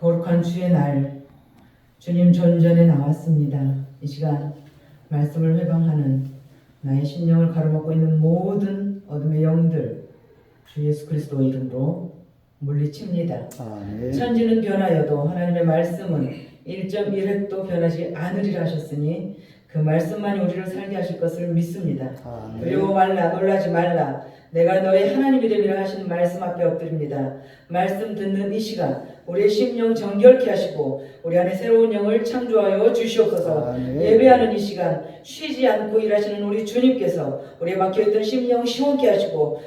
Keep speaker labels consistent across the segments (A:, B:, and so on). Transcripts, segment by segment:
A: 거룩한 주의 날, 주님 존전에 나왔습니다. 이 시간 말씀을 회방하는 나의 심령을 가로막고 있는 모든 어둠의 영들, 주 예수 그리스도 이름으로 물리칩니다.
B: 아멘.
A: 천지는 변하여도 하나님의 말씀은 1.1획도 변하지 않으리라 하셨으니 그 말씀만이 우리를 살게 하실 것을 믿습니다. 두려워 말라, 놀라지 말라. 내가 너의 하나님이 됨이라 하신 말씀 앞에 엎드립니다. 말씀 듣는 이 시간 우리의 심령 정결케 하시고 우리 안에 새로운 영을 창조하여 주시옵소서. 예배하는 이 시간 쉬지 않고 일하시는 우리 주님께서 우리의 막혀있던 심령 시원케 하시고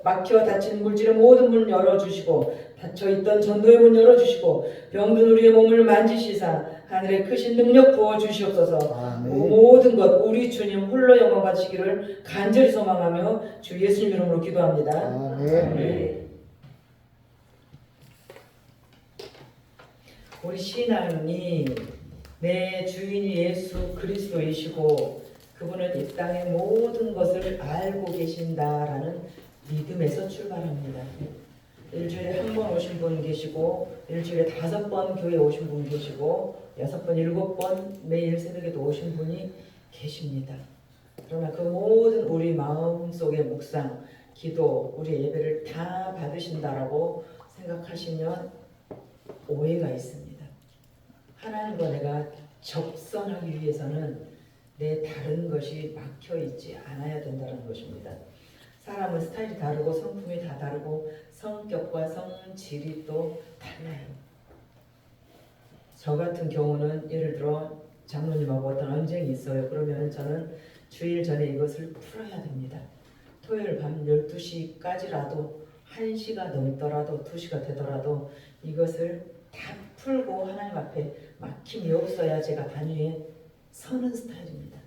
A: 막혀 닫힌 물질의 모든 문 열어주시고 닫혀있던 전도의 문 열어주시고 병든 우리의 몸을 만지시사 하늘의 크신 능력 부어주시옵소서. 모든 것 우리 주님 홀로 영광 받으시기를 간절히 소망하며 주 예수님 이름으로 기도합니다. 아멘. 우리 신앙이 내 주인이 예수 그리스도이시고 그분은 이 땅의 모든 것을 알고 계신다라는 믿음에서 출발합니다. 일주일에 한 번 오신 분 계시고 일주일에 5번 교회에 오신 분 계시고 6번, 7번 매일 새벽에도 오신 분이 계십니다. 그러나 그 모든 우리 마음속의 묵상, 기도, 우리 예배를 다 받으신다라고 생각하시면 오해가 있습니다. 하나님과 내가 접선하기 위해서는 내 다른 것이 막혀있지 않아야 된다는 것입니다. 사람은 스타일이 다르고 성품이 다 다르고 성격과 성질이 또 달라요. 저 같은 경우는 예를 들어 장로님하고 어떤 언쟁이 있어요. 그러면 저는 주일 전에 이것을 풀어야 됩니다. 토요일 밤 12시까지라도 1시가 넘더라도 2시가 되더라도 이것을 다 풀고 하나님 앞에 막힘이 없어야 제가 단위에 서는 스타일입니다.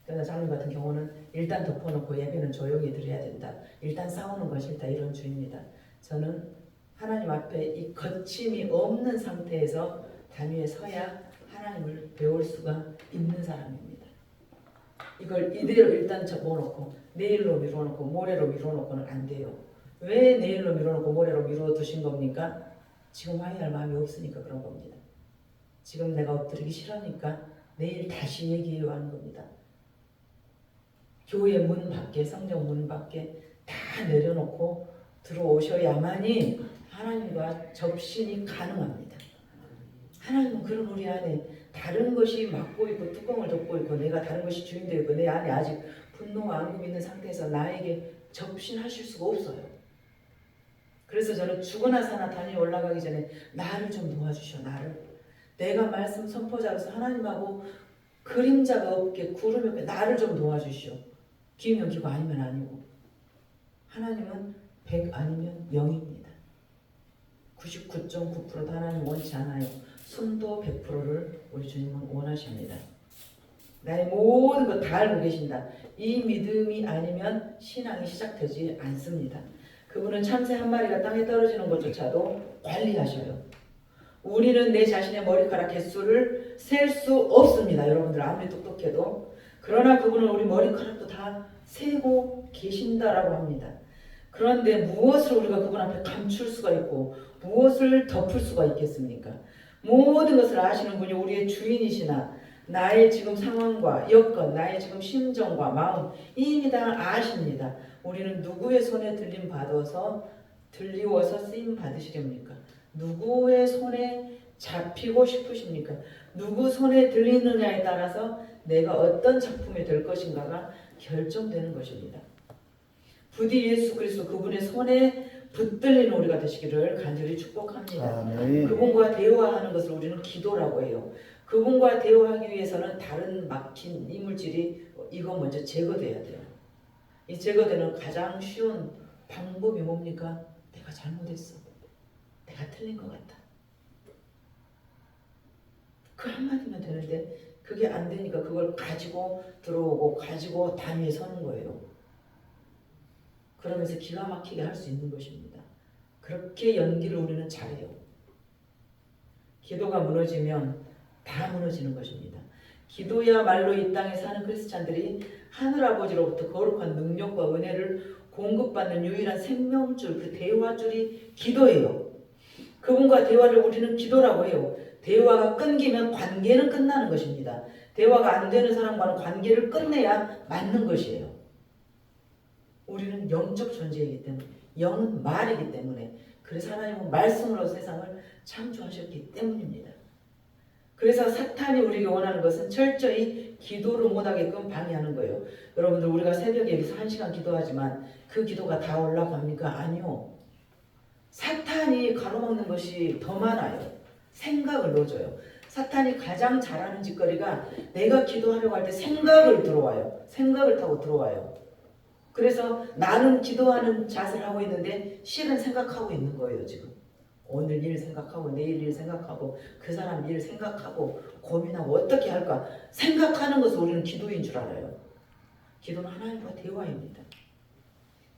A: 그러나 장로님 같은 경우는 일단 덮어놓고 예배는 조용히 드려야 된다. 일단 싸우는 건 싫다. 이런 주의입니다. 저는 하나님 앞에 이 거침이 없는 상태에서 단위에 서야 하나님을 배울 수가 있는 사람입니다. 이걸 이대로 일단 접어놓고 내일로 미뤄놓고 모레로 미뤄놓고는 안 돼요. 왜 내일로 미뤄놓고 모레로 미뤄두신 겁니까? 지금 화해할 마음이 없으니까 그런 겁니다. 지금 내가 엎드리기 싫으니까 내일 다시 얘기해요 하는 겁니다. 교회 문 밖에, 성전 문 밖에 다 내려놓고 들어오셔야만이 하나님과 접신이 가능합니다. 하나님은 그런 우리 안에 다른 것이 막고 있고 뚜껑을 덮고 있고 내가 다른 것이 주인되어 있고 내 안에 아직 분노와 앙금이 있는 상태에서 나에게 접신하실 수가 없어요. 그래서 저는 죽으나 사나 단위 올라가기 전에 나를 좀 도와주셔. 나를. 내가 말씀 선포자로서 하나님하고 그림자가 없게 구름이 없게 나를 좀 도와주시오. 기면 기고 아니면 아니고 하나님은 100 아니면 0입니다. 99.9%도 하나님 원치 않아요. 순도 100%를 우리 주님은 원하십니다. 나의 모든 것 다 알고 계신다. 이 믿음이 아니면 신앙이 시작되지 않습니다. 그분은 참새 한 마리가 땅에 떨어지는 것조차도 관리하셔요. 우리는 내 자신의 머리카락 개수를 셀 수 없습니다. 여러분들 아무리 똑똑해도. 그러나 그분은 우리 머리카락도 다 세고 계신다라고 합니다. 그런데 무엇을 우리가 그분 앞에 감출 수가 있고 무엇을 덮을 수가 있겠습니까? 모든 것을 아시는 분이 우리의 주인이시나 나의 지금 상황과 여건, 나의 지금 심정과 마음 이미 다 아십니다. 우리는 누구의 손에 들리워서 쓰임 받으시렵니까? 누구의 손에 잡히고 싶으십니까? 누구 손에 들리느냐에 따라서 내가 어떤 작품이 될 것인가가 결정되는 것입니다. 부디 예수 그리스도 그분의 손에 붙들리는 우리가 되시기를 간절히 축복합니다.
B: 아멘.
A: 그분과 대화하는 것을 우리는 기도라고 해요. 그분과 대화하기 위해서는 다른 막힌 이물질이 이거 먼저 제거돼야 돼요. 이 제거되는 가장 쉬운 방법이 뭡니까? 내가 잘못했어. 내가 틀린 것 같다. 그 한마디면 되는데 그게 안 되니까 그걸 가지고 들어오고 가지고 단위에 서는 거예요. 그러면서 기가 막히게 할 수 있는 것입니다. 그렇게 연기를 우리는 잘해요. 기도가 무너지면 다 무너지는 것입니다. 기도야말로 이 땅에 사는 크리스찬들이 하늘아버지로부터 거룩한 능력과 은혜를 공급받는 유일한 생명줄, 그 대화줄이 기도예요. 그분과 대화를 우리는 기도라고 해요. 대화가 끊기면 관계는 끝나는 것입니다. 대화가 안 되는 사람과는 관계를 끝내야 맞는 것이에요. 우리는 영적 존재이기 때문에, 영은 말이기 때문에, 그래서 하나님은 말씀으로 세상을 창조하셨기 때문입니다. 그래서 사탄이 우리에게 원하는 것은 철저히 기도를 못하게끔 방해하는 거예요. 여러분들, 우리가 새벽에 여기서 1시간 기도하지만 그 기도가 다 올라갑니까? 아니요. 사탄이 가로막는 것이 더 많아요. 생각을 넣어줘요. 사탄이 가장 잘하는 짓거리가 내가 기도하려고 할 때 생각을 들어와요. 생각을 타고 들어와요. 그래서 나는 기도하는 자세를 하고 있는데 실은 생각하고 있는 거예요. 지금 오늘 일 생각하고 내일 일 생각하고 그 사람 일 생각하고 고민하고 어떻게 할까 생각하는 것을 우리는 기도인 줄 알아요. 기도는 하나님과 대화입니다.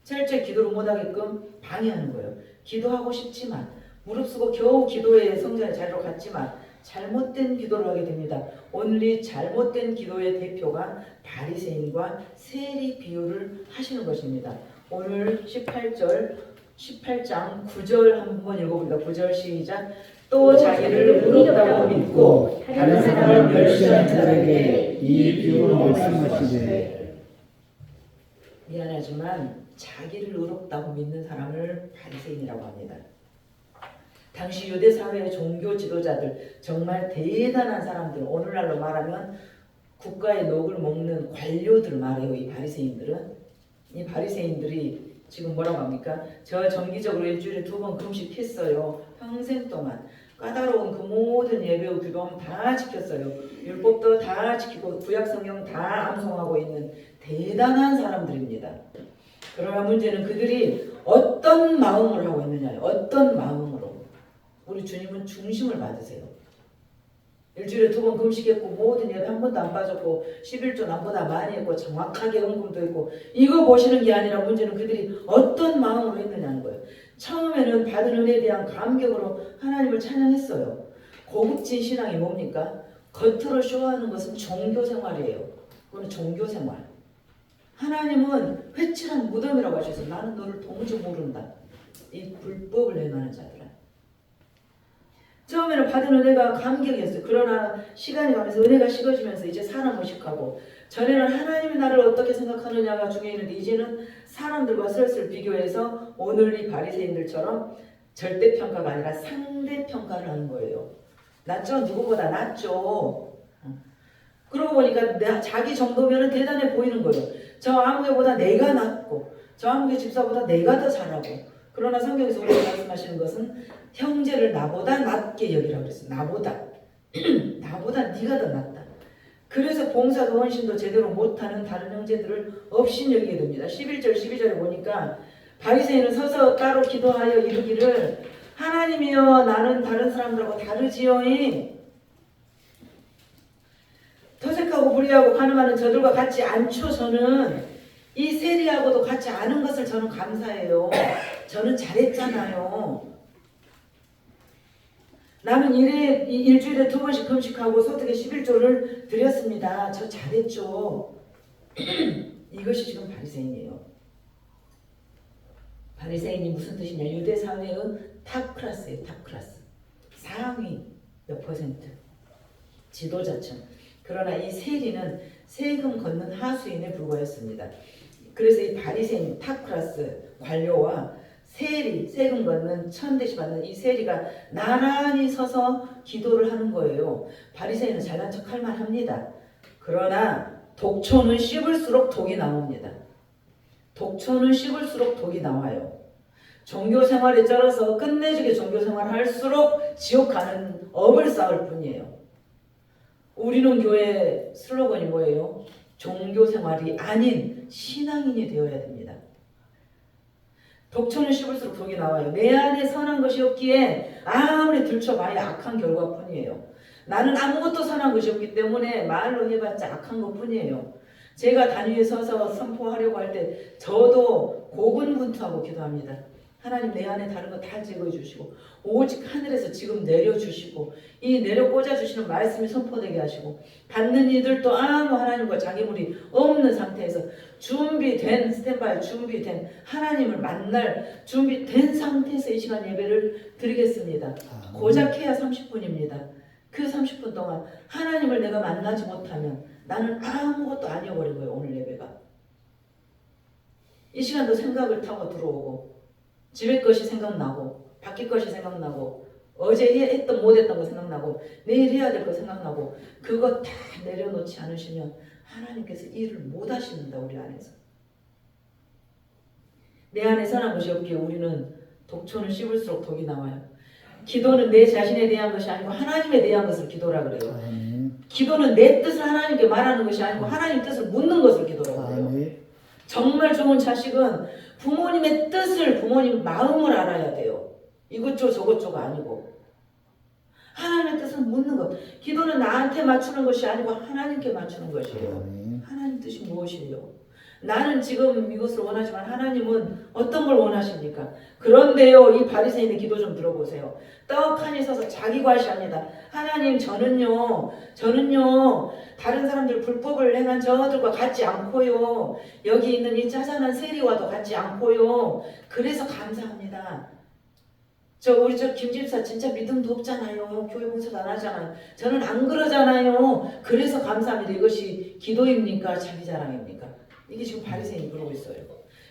A: 철저히 기도를 못하게끔 방해하는 거예요. 기도하고 싶지만 무릅쓰고 겨우 기도의 성전의 자리로 갔지만 잘못된 기도를 하게 됩니다. 오늘 이 잘못된 기도의 대표가 바리새인과 세리 비유를 하시는 것입니다. 오늘 18장 9절 한번 읽어봅니다. 9절 시작. 또 자기를 의롭다고 믿고 다른 사람을 멸시하는 자에게 이 비유를 말씀하시되, 미안하지만 자기를 의롭다고 믿는 사람을 바리새인이라고 합니다. 당시 유대 사회의 종교 지도자들, 정말 대단한 사람들, 오늘날로 말하면 국가의 녹을 먹는 관료들 말이에요. 이 바리새인들은. 이 바리새인들이 지금 뭐라고 합니까? 저 정기적으로 일주일에 2번 금식했어요. 평생 동안 까다로운 그 모든 예배의 규범 다 지켰어요. 율법도 다 지키고 구약 성경 다 암송하고 있는 대단한 사람들입니다. 그러나 문제는 그들이 어떤 마음을 하고 있느냐예요. 어떤 마음으로. 우리 주님은 중심을 받으세요. 일주일에 2번 금식했고 모든 예배 한 번도 안 빠졌고 11조 남보다 많이 했고 정확하게 헌금도 했고, 이거 보시는 게 아니라 문제는 그들이 어떤 마음으로 했느냐는 거예요. 처음에는 받은 은혜에 대한 감격으로 하나님을 찬양했어요. 고급진 신앙이 뭡니까? 겉으로 쇼하는 것은 종교생활이에요. 그건 종교생활. 하나님은 회칠한 무덤이라고 하셔서 나는 너를 도무지 모른다. 이 불법을 행하는 자들은. 처음에는 받은 은혜가 감격이었어요. 그러나 시간이 가면서 은혜가 식어지면서 이제 사람 의식하고, 전에는 하나님이 나를 어떻게 생각하느냐가 중요했는데 이제는 사람들과 슬슬 비교해서 오늘 이 바리새인들처럼 절대평가가 아니라 상대평가를 하는 거예요. 낫죠? 누구보다 낫죠. 그러고 보니까 자기 정도면 대단해 보이는 거예요. 저 아무개보다 내가 낫고 저 아무개 집사보다 내가 더 잘하고. 그러나 성경에서 우리가 말씀하시는 것은 형제를 나보다 낫게 여기라고 그랬어요. 나보다 네가 더 낫다. 그래서 봉사도 헌신도 제대로 못하는 다른 형제들을 없인 여기게 됩니다. 11절 12절에 보니까 바리새인은 서서 따로 기도하여 이르기를, 하나님이여 나는 다른 사람들하고 다르지요이. 토색하고 불의하고 간음하는 저들과 같지 않죠. 저는 이 세리하고도 같지 않은 것을 저는 감사해요. 저는 잘했잖아요. 나는 일주일에 2번씩 금식하고 소득에 11조를 드렸습니다. 저 잘했죠. 이것이 지금 바리새인이에요. 바리새인이 무슨 뜻이냐? 유대 사회의 탑 클래스예요. 탑 클래스. 상위 몇 퍼센트. 지도자층. 그러나 이 세리는 세금 걷는 하수인에 불과했습니다. 그래서 이 바리새인 탑 클래스 관료와 세리, 세금 걷는 1000대씩 받는 이 세리가 나란히 서서 기도를 하는 거예요. 바리새인은 잘난 척 할 만합니다. 그러나 독초는 씹을수록 독이 나옵니다. 독초는 씹을수록 독이 나와요. 종교생활에 쩔어서 끝내주게 종교생활을 할수록 지옥 가는 업을 쌓을 뿐이에요. 우리는 교회 슬로건이 뭐예요? 종교생활이 아닌 신앙인이 되어야 됩니다. 독초는 씹을수록 독이 나와요. 내 안에 선한 것이 없기에 아무리 들춰봐야 악한 결과뿐이에요. 나는 아무것도 선한 것이 없기 때문에 말로 해봤자 악한 것뿐이에요. 제가 단위에 서서 선포하려고 할 때 저도 고군분투하고 기도합니다. 하나님 내 안에 다른 거 다 제거해 주시고 오직 하늘에서 지금 내려주시고 이 내려 꽂아주시는 말씀이 선포되게 하시고 받는 이들도 아무 하나님과 장애물이 없는 상태에서 준비된 스탠바이 준비된 하나님을 만날 준비된 상태에서 이 시간 예배를 드리겠습니다. 고작 해야 30분입니다. 그 30분 동안 하나님을 내가 만나지 못하면 나는 아무것도 아니어버린 거예요. 오늘 예배가. 이 시간도 생각을 타고 들어오고 집에 것이 생각나고 밖에 것이 생각나고 어제 했던 못했던 거 생각나고 내일 해야 될 거 생각나고 그거 다 내려놓지 않으시면 하나님께서 일을 못 하십니다. 우리 안에서. 내 안에 선한 것이 없기에 우리는 독초는 씹을수록 독이 나와요. 기도는 내 자신에 대한 것이 아니고 하나님에 대한 것을 기도라 그래요. 기도는 내 뜻을 하나님께 말하는 것이 아니고 하나님 뜻을 묻는 것을 기도라고 그래요. 정말 좋은 자식은 부모님의 뜻을 부모님 마음을 알아야 돼요. 이것저것 저것저것 아니고 하나님의 뜻을 묻는 것. 기도는 나한테 맞추는 것이 아니고 하나님께 맞추는 것이에요. 하나님 뜻이 무엇이에요? 나는 지금 이것을 원하지만 하나님은 어떤 걸 원하십니까? 그런데요, 이 바리새인의 기도 좀 들어보세요. 떡하니 서서 자기 과시합니다. 하나님, 저는요 다른 사람들 불법을 행한 저들과 같지 않고요, 여기 있는 이 짜잔한 세리와도 같지 않고요, 그래서 감사합니다. 우리 김 집사 진짜 믿음도 없잖아요. 교회 봉사도 안 하잖아요. 저는 안 그러잖아요. 그래서 감사합니다. 이것이 기도입니까? 자기 자랑입니까? 이게 지금 바리새인이 그러고 있어요.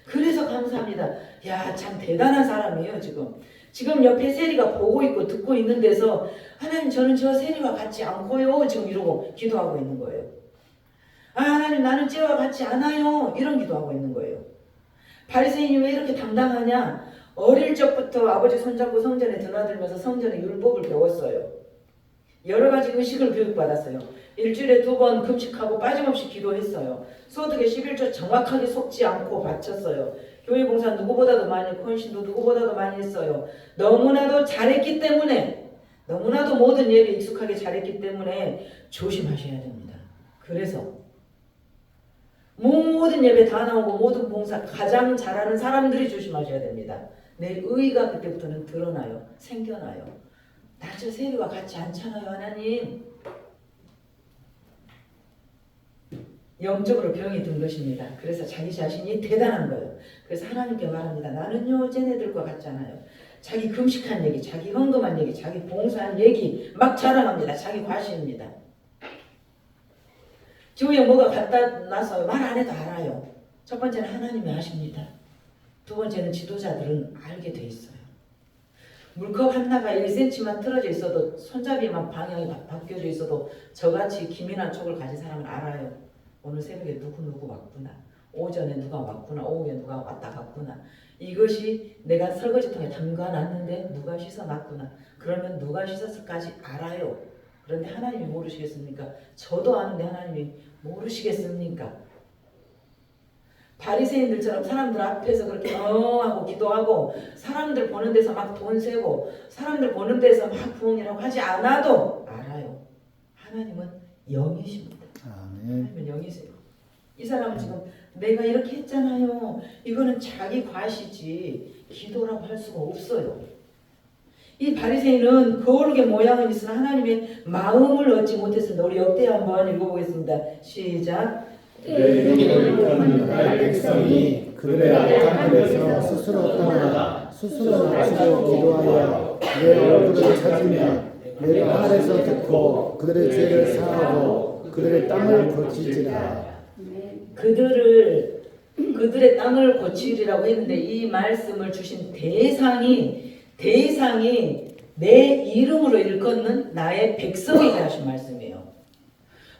A: 그래서 감사합니다. 야, 참 대단한 사람이에요. 지금 옆에 세리가 보고 있고 듣고 있는 데서 하나님, 저는 저 세리와 같지 않고요, 지금 이러고 기도하고 있는 거예요. 아, 하나님, 나는 쟤와 같지 않아요, 이런 기도하고 있는 거예요. 바리새인이 왜 이렇게 당당하냐? 어릴 적부터 아버지 손잡고 성전에 드나들면서 성전의 율법을 배웠어요. 여러 가지 의식을 교육받았어요. 일주일에 2번 금식하고 빠짐없이 기도했어요. 소득의 11조 정확하게 속지 않고 바쳤어요. 교회 봉사 누구보다도 많이 했고 헌신도 누구보다도 많이 했어요. 너무나도 잘했기 때문에, 너무나도 모든 예배 익숙하게 잘했기 때문에 조심하셔야 됩니다. 그래서 모든 예배 다 나오고 모든 봉사 가장 잘하는 사람들이 조심하셔야 됩니다. 내 의가 그때부터는 드러나요. 생겨나요. 나 저 세리와 같지 않잖아요, 하나님. 영적으로 병이 든 것입니다. 그래서 자기 자신이 대단한 거예요. 그래서 하나님께 말합니다. 나는요, 쟤네들과 같지 않아요. 자기 금식한 얘기, 자기 헌금한 얘기, 자기 봉사한 얘기 막 자랑합니다. 자기 과시입니다. 주위에 뭐가 갖다 놔서 말 안 해도 알아요. 첫 번째는 하나님이 아십니다. 두 번째는 지도자들은 알게 돼 있어요. 물컵 하나가 1cm만 틀어져 있어도, 손잡이만 방향이 바뀌어져 있어도 저같이 기민한 촉을 가진 사람은 알아요. 오늘 새벽에 누구 왔구나, 오전에 누가 왔구나, 오후에 누가 왔다 갔구나, 이것이 내가 설거지통에 담가놨는데 누가 씻어놨구나, 그러면 누가 씻었을까지 알아요. 그런데 하나님이 모르시겠습니까? 저도 아는데 하나님이 모르시겠습니까? 바리새인들처럼 사람들 앞에서 그렇게 하고 기도하고 사람들 보는 데서 막 돈 세고 사람들 보는 데서 막 부흥이라고 하지 않아도 알아요. 하나님은 영이십니다. 하나님은 영이세요. 이 사람은 지금 내가 이렇게 했잖아요, 이거는 자기 과시지 기도라고 할 수가 없어요. 이 바리새인은 거룩의 모양은 있으나 하나님의 마음을 얻지 못했습니다. 우리 역대 한번 읽어보겠습니다. 시작.
B: 나의 백성이 그들의 악한 길에서 스스로 떠나 스스로 낮추고 기도하여 내 얼굴을 찾으며 내가 하늘에서 듣고 그들의 죄를 사하고 그들의 땅을 고치리라.
A: 그들의 땅을 고치리라고 했는데 이 말씀을 주신 대상이 내 이름으로 일컫는 나의 백성에게 하신 말씀이에요.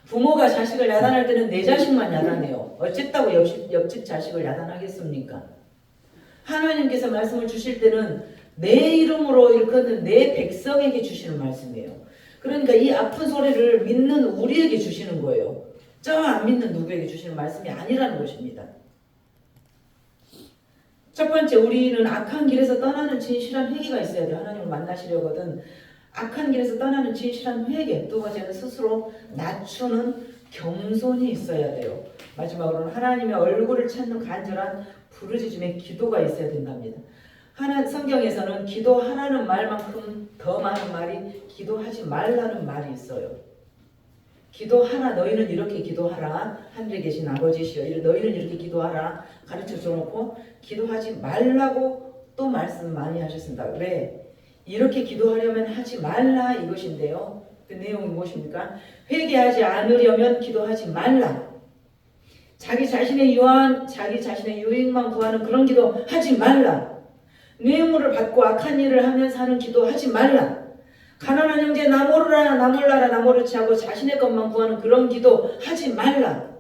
A: 부모가 자식을 야단할 때는 내 자식만 야단해요. 어쨌다고 옆집 자식을 야단하겠습니까? 하나님께서 말씀을 주실 때는 내 이름으로 일컫는 내 백성에게 주시는 말씀이에요. 그러니까 이 아픈 소리를 믿는 우리에게 주시는 거예요. 저 안 믿는 누구에게 주시는 말씀이 아니라는 것입니다. 첫 번째, 우리는 악한 길에서 떠나는 진실한 회개가 있어야 돼요. 하나님을 만나시려거든 악한 길에서 떠나는 진실한 회개. 두 번째는 스스로 낮추는 겸손이 있어야 돼요. 마지막으로는 하나님의 얼굴을 찾는 간절한 부르짖음의 기도가 있어야 된답니다. 성경에서는 기도하라는 말만큼 더 많은 말이 기도하지 말라는 말이 있어요. 기도하라, 너희는 이렇게 기도하라, 하늘에 계신 아버지시여, 너희는 이렇게 기도하라 가르쳐 줘놓고 기도하지 말라고 또 말씀 많이 하셨습니다. 왜? 이렇게 기도하려면 하지 말라 이것인데요. 그 내용이 무엇입니까? 회개하지 않으려면 기도하지 말라. 자기 자신의 유익만 구하는 그런 기도 하지 말라. 뇌물을 받고 악한 일을 하면서 하는 기도 하지 말라. 가난한 형제 나 모르라 나 몰라라 나 모르지 하고 자신의 것만 구하는 그런 기도 하지 말라.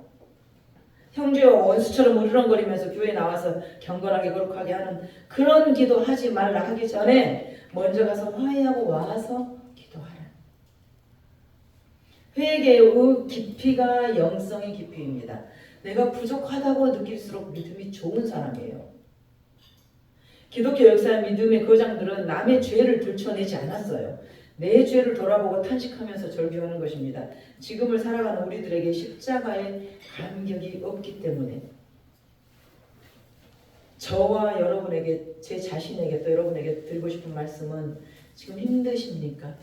A: 형제와 원수처럼 으르렁거리면서 교회에 나와서 경건하게 거룩하게 하는 그런 기도 하지 말라 하기 전에 먼저 가서 화해하고 와서 기도하라. 회개의 깊이가 영성의 깊이입니다. 내가 부족하다고 느낄수록 믿음이 좋은 사람이에요. 기독교 역사의 믿음의 거장들은 남의 죄를 들춰내지 않았어요. 내 죄를 돌아보고 탄식하면서 절규하는 것입니다. 지금을 살아가는 우리들에게 십자가의 감격이 없기 때문에 저와 여러분에게, 제 자신에게 또 여러분에게 드리고 싶은 말씀은 지금 힘드십니까?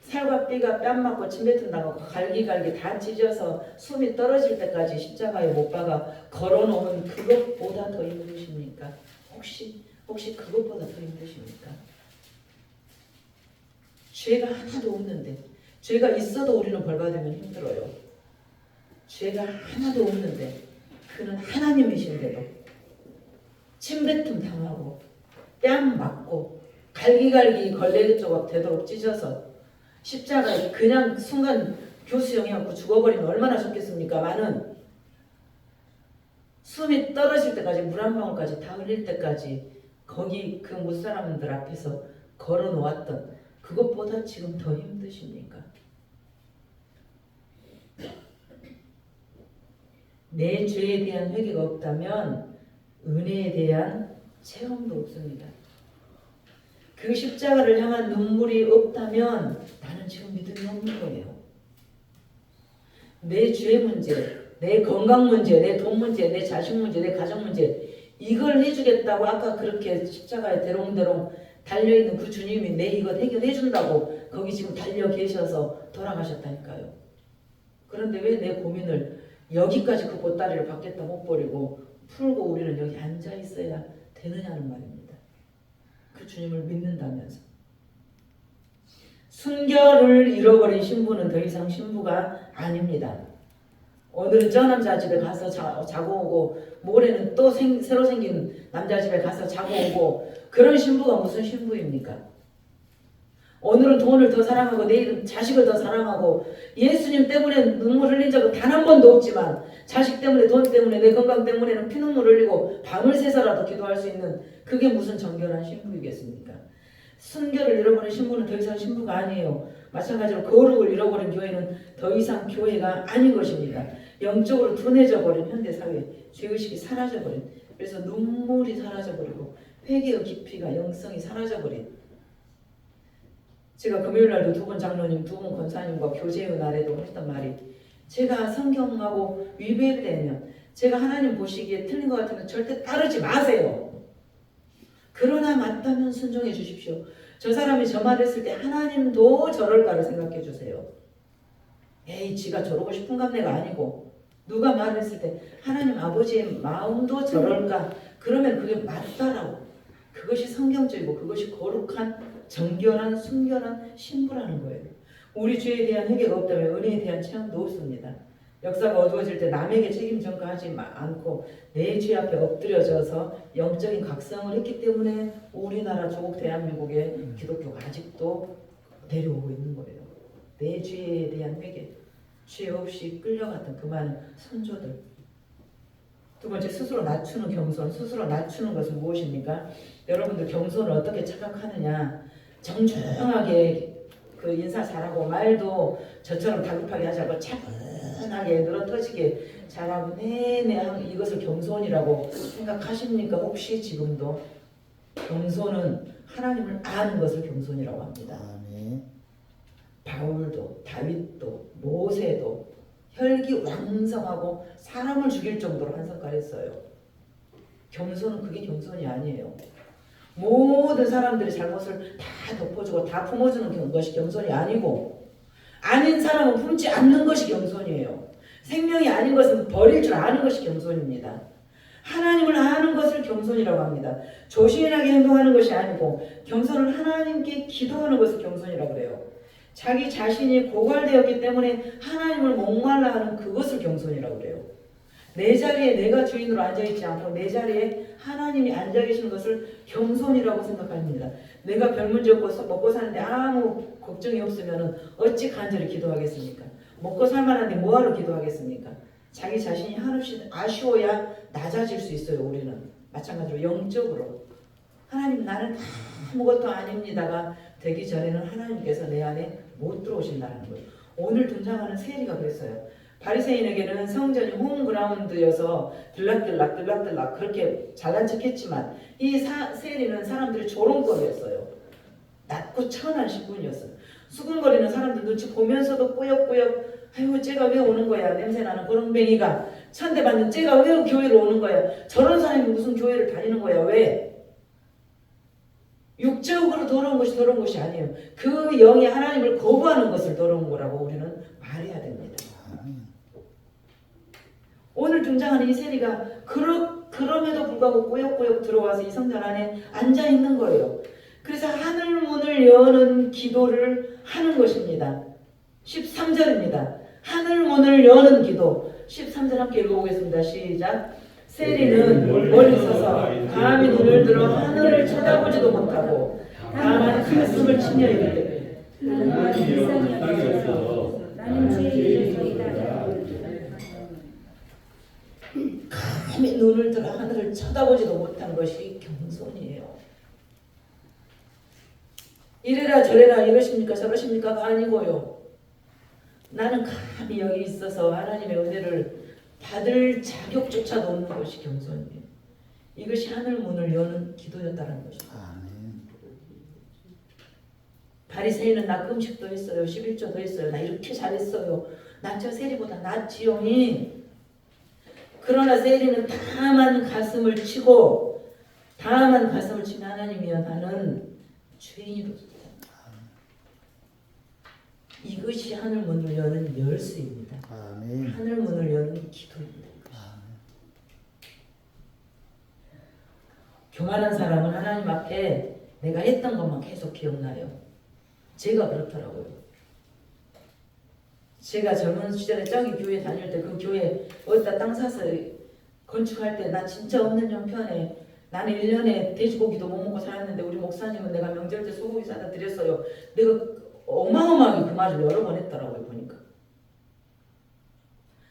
A: 살과 뼈가 뺨 맞고 침뱉음 나가고 갈기갈기 다 찢어서 숨이 떨어질 때까지 십자가에 못 박아 걸어놓은 그것보다 더 힘드십니까? 혹시 그것보다 더 힘드십니까? 죄가 하나도 없는데, 죄가 있어도 우리는 벌받으면 힘들어요. 죄가 하나도 없는데 그는 하나님이신데도 침뱉음 당하고 뺨 맞고 갈기갈기 걸레 조각 되도록 찢어서 십자가에 그냥 순간 교수형이 갖고 죽어버리면 얼마나 좋겠습니까? 많은 숨이 떨어질 때까지 물 한 방울까지 다 흘릴 때까지 거기 그 못사람들 앞에서 걸어놓았던 그것보다 지금 더 힘드십니까? 내 죄에 대한 회개가 없다면 은혜에 대한 체험도 없습니다. 그 십자가를 향한 눈물이 없다면 나는 지금 믿음이 없는 거예요. 내 죄 문제, 내 건강 문제, 내 돈 문제, 내 자식 문제, 내 가정 문제 이걸 해주겠다고 아까 그렇게 십자가에 대롱대롱 달려있는 그 주님이 내 이거 해결해준다고 거기 지금 달려 계셔서 돌아가셨다니까요. 그런데 왜 내 고민을 여기까지 그 보따리를 받겠다 못 버리고 풀고 우리는 여기 앉아 있어야 되느냐는 말입니다. 그 주님을 믿는다면서. 순결을 잃어버린 신부는 더 이상 신부가 아닙니다. 오늘은 저 남자 집에 가서 자고 오고 모레는 또 새로 생긴 남자 집에 가서 자고 오고 그런 신부가 무슨 신부입니까? 오늘은 돈을 더 사랑하고 내일은 자식을 더 사랑하고 예수님 때문에 눈물 흘린 적은 단 한 번도 없지만 자식 때문에 돈 때문에 내 건강 때문에는 피눈물 흘리고 밤을 새서라도 기도할 수 있는 그게 무슨 정결한 신부이겠습니까? 순결을 잃어버린 신부는 더 이상 신부가 아니에요. 마찬가지로 거룩을 잃어버린 교회는 더 이상 교회가 아닌 것입니다. 영적으로 둔해져 버린 현대사회, 죄의식이 사라져버린, 그래서 눈물이 사라져버리고 회개의 깊이가 영성이 사라져버린. 제가 금요일날도 두 분 장로님, 두 분 권사님과 교제의 날에도 했던 말이 제가 성경하고 위배되면 제가 하나님 보시기에 틀린 것 같으면 절대 따르지 마세요. 그러나 맞다면 순종해 주십시오. 저 사람이 저 말했을 때 하나님도 저럴까를 생각해 주세요. 에이 지가 저러고 싶은 감내가 아니고 누가 말했을 때 하나님 아버지의 마음도 저럴까 그러면 그게 맞다라고. 그것이 성경적이고 그것이 거룩한 정결한 순결한 신부라는 거예요. 우리 죄에 대한 회개가 없다면 은혜에 대한 체험도 없습니다. 역사가 어두워질 때 남에게 책임 전가하지 않고 내 죄 앞에 엎드려져서 영적인 각성을 했기 때문에 우리나라 조국 대한민국의 기독교가 아직도 내려오고 있는 거예요. 내 죄에 대한 회개, 죄 없이 끌려갔던 그 많은 선조들. 두 번째, 스스로 낮추는 겸손. 스스로 낮추는 것은 무엇입니까? 여러분들 겸손을 어떻게 착각하느냐? 정중하게 그 인사 잘하고 말도 저처럼 다급하게 하지 않고 차분하게 늘어터지게 잘하고 네네 이것을 겸손이라고 생각하십니까? 혹시 지금도? 겸손은 하나님을 아는 것을 겸손이라고 합니다. 바울도 다윗도 모세도 혈기왕성하고 사람을 죽일 정도로 한성깔했어요. 겸손은 그게 겸손이 아니에요. 모든 사람들의 잘못을 다 덮어주고 다 품어주는 것이 겸손이 아니고, 아닌 사람은 품지 않는 것이 겸손이에요. 생명이 아닌 것은 버릴 줄 아는 것이 겸손입니다. 하나님을 아는 것을 겸손이라고 합니다. 조신하게 행동하는 것이 아니고 겸손은 하나님께 기도하는 것을 겸손이라고 그래요. 자기 자신이 고갈되었기 때문에 하나님을 목말라 하는 그것을 겸손이라고 그래요. 내 자리에 내가 주인으로 앉아있지 않고 내 자리에 하나님이 앉아 계시는 것을 겸손이라고 생각합니다. 내가 별 문제 없고 먹고 사는데 아무 걱정이 없으면 어찌 간절히 기도하겠습니까? 먹고 살만한데 뭐하러 기도하겠습니까? 자기 자신이 한없이 아쉬워야 낮아질 수 있어요. 우리는 마찬가지로 영적으로 하나님 나는 아무것도 아닙니다가 되기 전에는 하나님께서 내 안에 못 들어오신다는 거예요. 오늘 등장하는 세리가 그랬어요. 바리새인에게는 성전이 홈그라운드여서 들락들락 그렇게 잘난 척했지만 이 세리는 사람들이 조롱거리였어요. 낮고 천한 신분이었어요. 수군거리는 사람들 눈치 보면서도 꾸역꾸역 아이고 쟤가 왜 오는 거야, 냄새나는 거렁뱅이가, 천대받는 쟤가 왜 교회로 오는 거야, 저런 사람이 무슨 교회를 다니는 거야, 왜? 육적으로 더러운 것이 아니에요. 그 영이 하나님을 거부하는 것을 더러운 거라고 우리는 말해야 됩니다. 오늘 등장하는 이 세리가 그럼에도 불구하고 꾸역꾸역 들어와서 이 성전 안에 앉아있는 거예요. 그래서 하늘문을 여는 기도를 하는 것입니다. 13절입니다. 하늘문을 여는 기도. 13절 함께 읽어보겠습니다. 시작. 세리는 멀리 서서 감히 눈을 들어 하늘을 쳐다보지도 못하고 다만 가슴을 치며 이르되
C: 나는 일상이 없어서 나는 죄를 저리다.
A: 감히 눈을 들어 하늘을 쳐다보지도 못한 것이 겸손이에요. 이래라 저래라 이러십니까 저러십니까가 아니고요. 나는 감히 여기 있어서 하나님의 은혜를 받을 자격조차도 없는 것이 겸손이에요. 이것이 하늘문을 여는 기도였다는 것입니다. 바리새인은 나 금식도 했어요. 11조도 했어요. 나 이렇게 잘했어요. 나 저 세리보다 낫지용이. 그러나 세리는 다만 가슴을 치고 하나님이여 나는 죄인으로서 이것이 하늘문을 여는 열쇠입니다.
B: 아멘.
A: 하늘문을 여는 기도입니다. 교만한 사람은 하나님 앞에 내가 했던 것만 계속 기억나요. 제가 그렇더라고요. 제가 젊은 시절에 저기 교회 다닐 때 그 교회 어디다 땅 사서 건축할 때 나 진짜 없는 형편에 나는 1년에 돼지고기도 못 먹고 살았는데 우리 목사님은 내가 명절 때 소고기 사다 드렸어요. 내가 어마어마하게 그 말을 여러 번 했더라고요. 보니까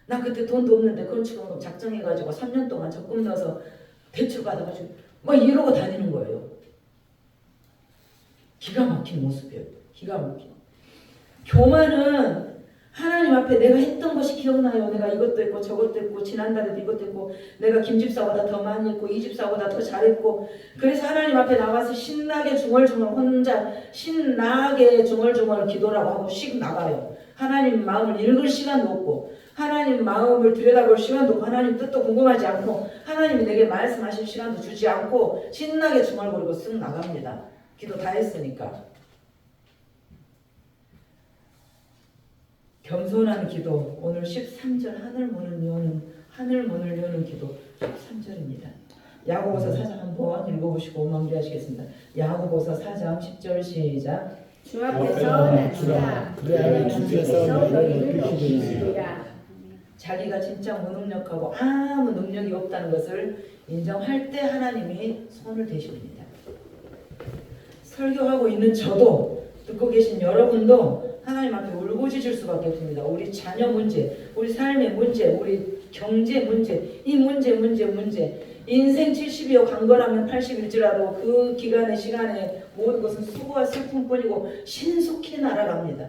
A: 나 그때 돈도 없는데 건축원금 작정해가지고 3년 동안 적금 넣어서 대출 받아가지고 막 이러고 다니는 거예요. 기가 막힌 모습이에요. 기가 막힌. 교만은 하나님 앞에 내가 했던 것이 기억나요. 내가 이것도 했고 저것도 했고 지난달에도 이것도 했고 내가 김집사보다 더 많이 했고 이 집사보다 더 잘했고 그래서 하나님 앞에 나가서 신나게 중얼중얼 혼자 신나게 중얼중얼 기도라고 하고 씩 나가요. 하나님 마음을 읽을 시간도 없고 하나님 마음을 들여다볼 시간도 없고 하나님 뜻도 궁금하지 않고 하나님이 내게 말씀하실 시간도 주지 않고 신나게 중얼거리고 쓱 나갑니다. 기도 다 했으니까. 겸손한 기도. 오늘 13절 하늘문을 여는 기도 13절입니다. 야고보서 4장 한번 읽어보시고 마무리하시겠습니다. 야고보서 4장 10절 시작.
C: 주 앞에서 낮추라.
B: 그래야 주께서 너를 높이시리라.
A: 자기가 진짜 무능력하고 아무 능력이 없다는 것을 인정할 때 하나님이 손을 대십니다. 설교하고 있는 저도 듣고 계신 여러분도 하나님 앞에 울부짖을 수밖에 없습니다. 우리 자녀 문제, 우리 삶의 문제, 우리 경제 문제, 이 문제. 인생 70이요 강건하면 80일지라도 그 기간의 시간에 모든 것은 수고와 슬픔뿐이고 신속히 날아갑니다.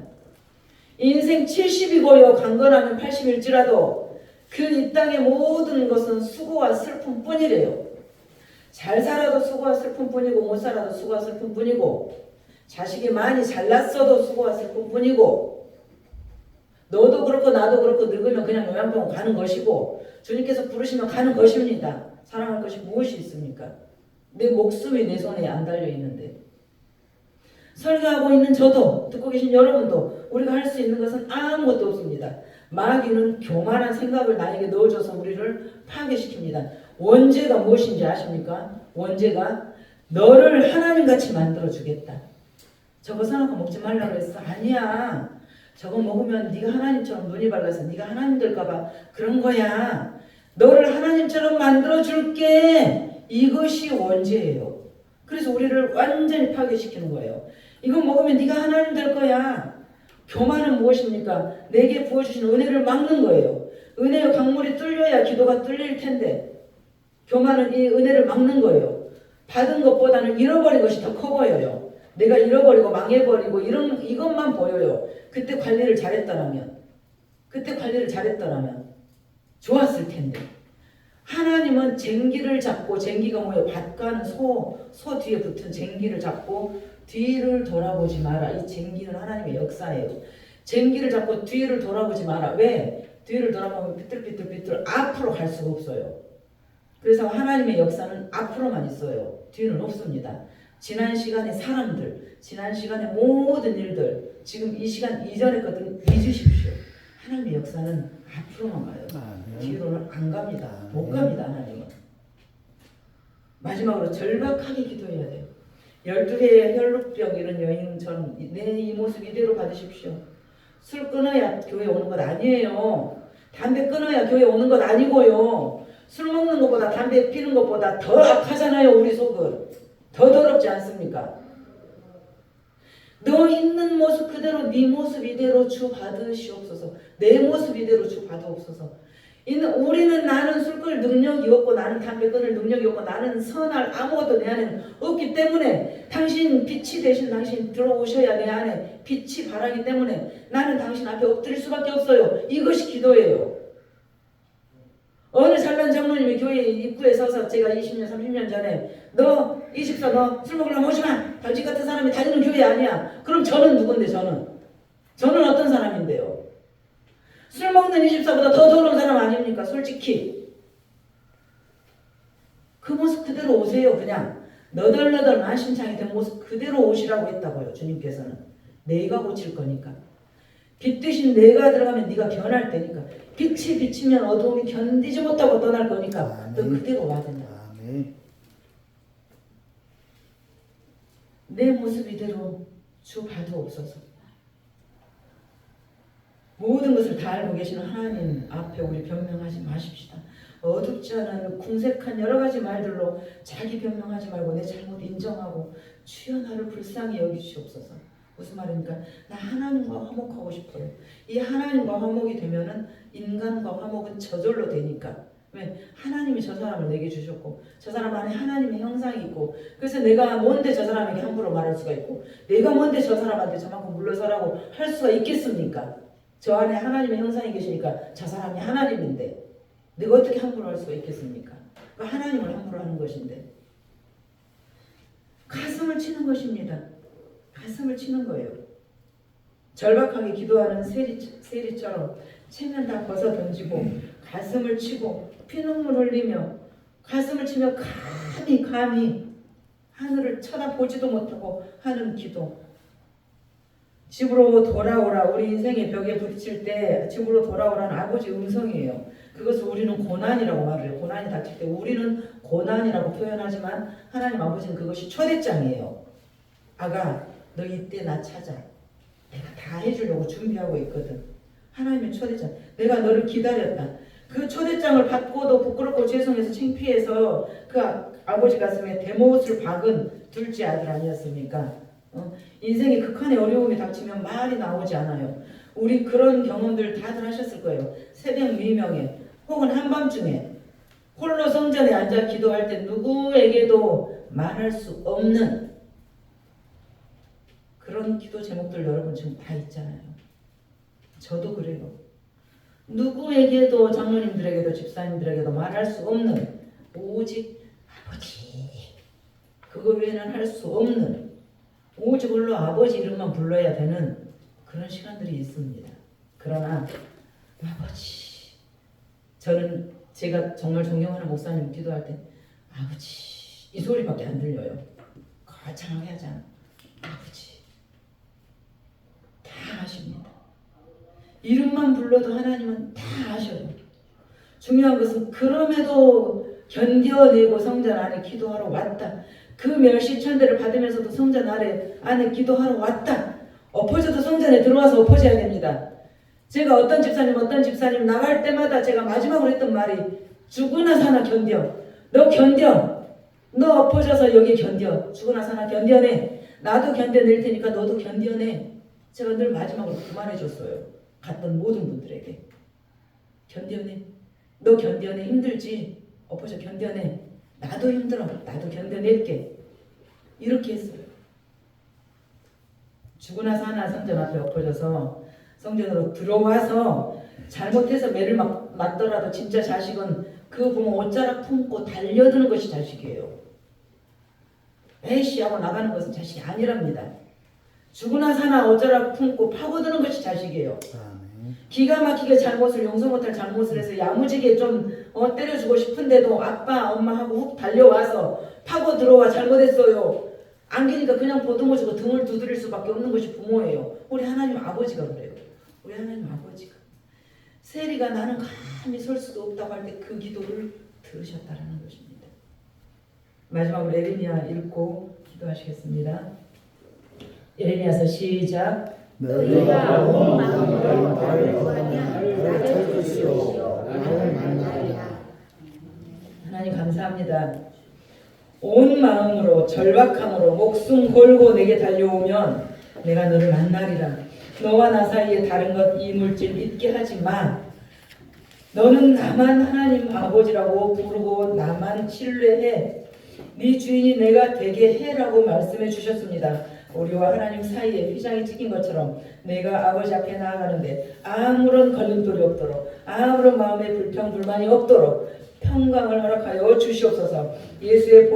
A: 인생 70이고요 강건하면 80일지라도 그 이 땅의 모든 것은 수고와 슬픔뿐이래요. 잘 살아도 수고와 슬픔뿐이고 못 살아도 수고와 슬픔뿐이고 자식이 많이 잘났어도 수고와 슬픔뿐이고 너도 그렇고 나도 그렇고 늙으면 그냥 요양병원 가는 것이고 주님께서 부르시면 가는 것입니다. 사랑할 것이 무엇이 있습니까? 내 목숨이 내 손에 안 달려 있는데. 설교하고 있는 저도, 듣고 계신 여러분도 우리가 할 수 있는 것은 아무것도 없습니다. 마귀는 교만한 생각을 나에게 넣어줘서 우리를 파괴시킵니다. 원죄가 무엇인지 아십니까? 원죄가 너를 하나님같이 만들어주겠다. 저거 사놓고 먹지 말라고 했어. 아니야. 저거 먹으면 네가 하나님처럼 눈이 밝아서 네가 하나님 될까봐 그런 거야. 너를 하나님처럼 만들어줄게. 이것이 원죄예요. 그래서 우리를 완전히 파괴시키는 거예요. 이거 먹으면 네가 하나님 될 거야. 교만은 무엇입니까? 내게 부어주신 은혜를 막는 거예요. 은혜의 강물이 뚫려야 기도가 뚫릴 텐데 교만은 이 은혜를 막는 거예요. 받은 것보다는 잃어버린 것이 더 커 보여요. 내가 잃어버리고 망해버리고 이것만 보여요. 그때 관리를 잘했더라면 좋았을 텐데. 하나님은 쟁기를 잡고, 쟁기가 뭐예요? 밭가는 소 뒤에 붙은 쟁기를 잡고 뒤를 돌아보지 마라. 이 쟁기는 하나님의 역사예요. 쟁기를 잡고 뒤를 돌아보지 마라. 왜? 뒤를 돌아보면 삐뚤삐뚤 앞으로 갈 수가 없어요. 그래서 하나님의 역사는 앞으로만 있어요. 뒤는 없습니다. 지난 시간의 사람들, 지난 시간의 모든 일들, 지금 이 시간 이전의 것들은 잊으십시오. 하나님의 역사는 앞으로만 가요. 뒤로는 안 갑니다. 못 갑니다. 하나님은. 마지막으로 절박하게 기도해야 돼요. 12회의 혈루병 이런 여인처럼 내 이 모습 이대로 받으십시오. 술 끊어야 교회 오는 것 아니에요. 담배 끊어야 교회 오는 것 아니고요. 술 먹는 것보다 담배 피는 것보다 더 악하잖아요. 우리 속은. 더 더럽지 않습니까? 너 있는 모습 그대로 네 모습 이대로 주 받으시옵소서. 내 모습 이대로 주 받으옵소서. 우리는 나는 술 끊을 능력이 없고 나는 담배 끊을 능력이 없고 나는 선할 아무것도 내 안에는 없기 때문에 당신 빛이 되신 당신 들어오셔야 내 안에 빛이 바라기 때문에 나는 당신 앞에 엎드릴 수밖에 없어요. 이것이 기도예요. 어느 잘난 장로님이 교회 입구에 서서 제가 20년 30년 전에 너 이집사 너 술 먹으려면 오지 마. 당신 같은 사람이 다니는 교회 아니야. 그럼 저는 누군데 저는 어떤 사람인데요? 술 먹는 이집사보다 더 더러운 사람 아닙니까? 솔직히 그 모습 그대로 오세요. 그냥 너덜너덜 만신창이 된 모습 그대로 오시라고 했다고요. 주님께서는 내가 고칠 거니까. 빛 대신 내가 들어가면 네가 변할 때니까. 빛이 비치면 어두움이 견디지 못하고 떠날 거니까 너 그대로 와 된다. 내 모습 이대로 주 봐두옵소서. 모든 것을 다 알고 계시는 하나님 앞에 우리 변명하지 마십시다. 어둡지 않은 궁색한 여러 가지 말들로 자기 변명하지 말고 내 잘못 인정하고 주여 나를 불쌍히 여기시옵소서. 무슨 말입니까? 나 하나님과 화목하고 싶어요. 이 하나님과 화목이 되면은 인간과 화목은 저절로 되니까. 왜? 하나님이 저 사람을 내게 주셨고 저 사람 안에 하나님의 형상이 있고 그래서 내가 뭔데 저 사람에게 함부로 말할 수가 있고 내가 뭔데 저 사람한테 저만큼 물러서라고 할 수가 있겠습니까? 저 안에 하나님의 형상이 계시니까 저 사람이 하나님인데 내가 어떻게 함부로 할 수가 있겠습니까? 하나님을 함부로 하는 것인데 가슴을 치는 것입니다. 가슴을 치는 거예요. 절박하게 기도하는 세리처럼 체면 다 벗어 던지고 가슴을 치고 피눈물 흘리며 가슴을 치며 감히 하늘을 쳐다보지도 못하고 하는 기도. 집으로 돌아오라. 우리 인생의 벽에 부딪힐 때 집으로 돌아오라는 아버지 음성이에요. 그것을 우리는 고난이라고 말을 해요. 고난이 닥칠 때 우리는 고난이라고 표현하지만 하나님 아버지는 그것이 초대장이에요. 아가 너 이때 나 찾아. 내가 다 해주려고 준비하고 있거든. 하나님의 초대장. 내가 너를 기다렸다. 그 초대장을 받고도 부끄럽고 죄송해서 창피해서 그 아버지 가슴에 대못을 박은 둘째 아들 아니었습니까? 인생의 극한의 어려움이 닥치면 말이 나오지 않아요. 우리 그런 경험들 다들 하셨을 거예요. 새벽 미명에 혹은 한밤중에 홀로 성전에 앉아 기도할 때 누구에게도 말할 수 없는 그런 기도 제목들 여러분 지금 다 있잖아요. 저도 그래요. 누구에게도 장로님들에게도 집사님들에게도 말할 수 없는 오직 아버지 그거 외에는 할 수 없는 오직 홀로 아버지 이름만 불러야 되는 그런 시간들이 있습니다. 그러나 아버지 저는 제가 정말 존경하는 목사님 기도할 때 아버지 이 소리밖에 안 들려요. 거창하게 하잖아. 아버지 다 아십니다. 이름만 불러도 하나님은 다 아셔요. 중요한 것은 그럼에도 견뎌내고 성전 안에 기도하러 왔다. 그 멸시천대를 받으면서도 성전 안에 기도하러 왔다. 엎어져도 성전에 들어와서 엎어져야 됩니다. 제가 어떤 집사님 나갈 때마다 제가 마지막으로 했던 말이 죽으나 사나 견뎌. 너 견뎌. 너 엎어져서 여기 견뎌. 죽으나 사나 견뎌내. 나도 견뎌낼 테니까 너도 견뎌내. 제가 늘 마지막으로 그 말 해줬어요. 갔던 모든 분들에게. 견뎌내. 너 견뎌내. 힘들지? 엎어져 견뎌내. 나도 힘들어. 나도 견뎌낼게. 이렇게 했어요. 죽으나 사나 성전 앞에 엎어져서 성전으로 들어와서 잘못해서 매를 맞더라도 진짜 자식은 그 부모 옷자락 품고 달려드는 것이 자식이에요. 에이씨 하고 나가는 것은 자식이 아니랍니다. 죽으나 사나 옷자락 품고 파고드는 것이 자식이에요. 기가 막히게 잘못을 용서 못할 잘못을 해서 야무지게 좀 때려주고 싶은데도 아빠 엄마하고 훅 달려와서 파고 들어와 잘못했어요. 안기니까 그냥 보듬어주고 등을 두드릴 수밖에 없는 것이 부모예요. 우리 하나님 아버지가 그래요. 우리 하나님 아버지가 세리가 나는 감히 설 수도 없다고 할 때 그 기도를 들으셨다라는 것입니다. 마지막으로 에레미야 읽고 기도하시겠습니다. 에레미야서 시작.
C: 너희가 온 마음으로 나를 구하면 나를 찾으시오. 나를 만나리라.
A: 하나님 감사합니다. 온 마음으로 절박함으로 목숨 걸고 내게 달려오면 내가 너를 만나리라. 너와 나 사이에 다른 것 이물질 있게 하지 마. 너는 나만 하나님 아버지라고 부르고 나만 신뢰해. 네 주인이 내가 되게 해라고 말씀해 주셨습니다. 우리와 하나님 사이에 휘장이 찍힌 것처럼 내가 아버지 앞에 나아가는데 아무런 걸림돌이 없도록 아무런 마음의 불평 불만이 없도록 평강을 허락하여 주시옵소서. 예수의